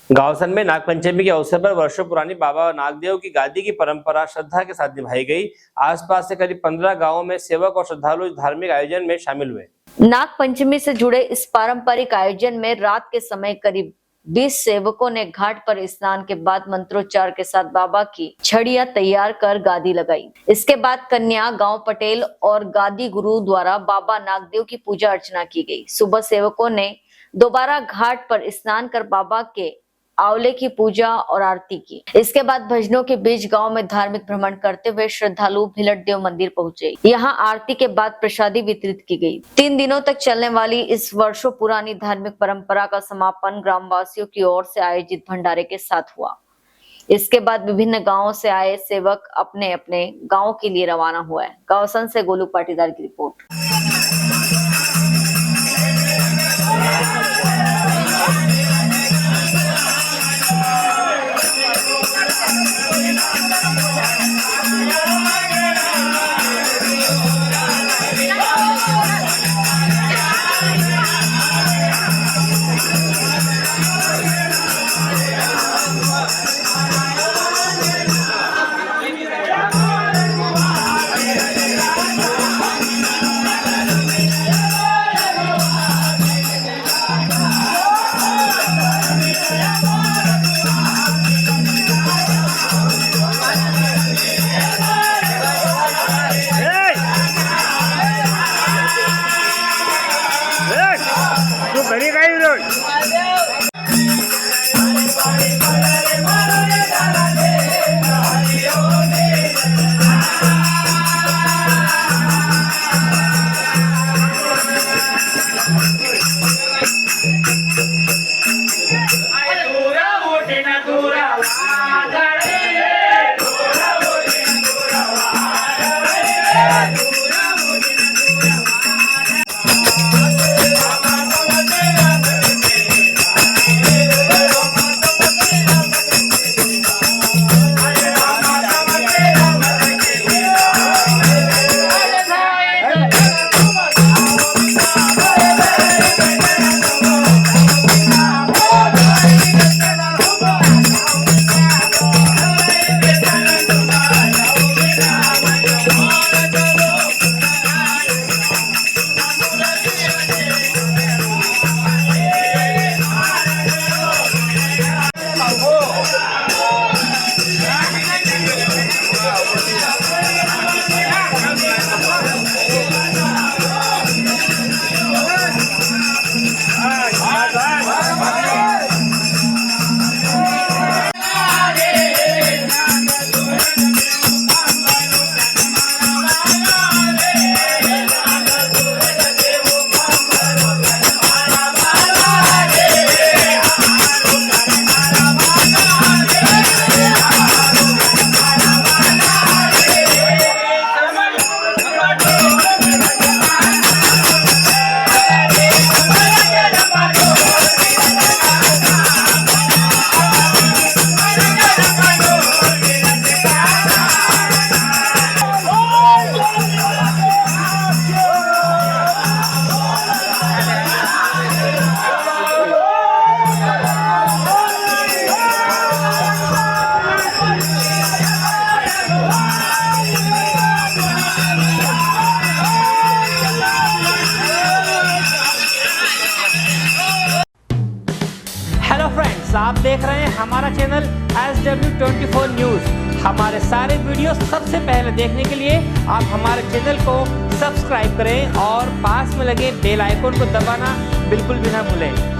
गावसन में नागपंचमी के अवसर पर वर्षों पुरानी बाबा नागदेव की गादी की परंपरा श्रद्धा के साथ निभाई गई। आसपास से करीब 15 गांवों में सेवक और श्रद्धालु इस धार्मिक आयोजन में शामिल हुए। नाग पंचमी से जुड़े इस पारंपरिक आयोजन में रात के समय करीब 20 सेवकों ने घाट पर स्नान के बाद मंत्रोच्चार के साथ बाबा की छड़ियां तैयार कर गादी लगाई। इसके बाद कन्या, गांव पटेल और गादी गुरु द्वारा बाबा नागदेव की पूजा अर्चना की गई। सुबह सेवकों ने दोबारा घाट पर स्नान कर बाबा के आंवले की पूजा और आरती की। इसके बाद भजनों के बीच गांव में धार्मिक भ्रमण करते हुए श्रद्धालु भिलट देव मंदिर पहुंचे। यहां आरती के बाद प्रसादी वितरित की गई। 3 दिनों तक चलने वाली इस वर्षों पुरानी धार्मिक परंपरा का समापन ग्रामवासियों की ओर से आयोजित भंडारे के साथ हुआ। इसके बाद विभिन्न गाँवों से आए सेवक अपने अपने गाँव के लिए रवाना हुए। गावसन से गोलू पाटीदार की रिपोर्ट। आप देख रहे हैं हमारा चैनल SW24 न्यूज़। हमारे सारे वीडियो सबसे पहले देखने के लिए आप हमारे चैनल को सब्सक्राइब करें और पास में लगे बेल आइकन को दबाना बिल्कुल भी ना भूलें।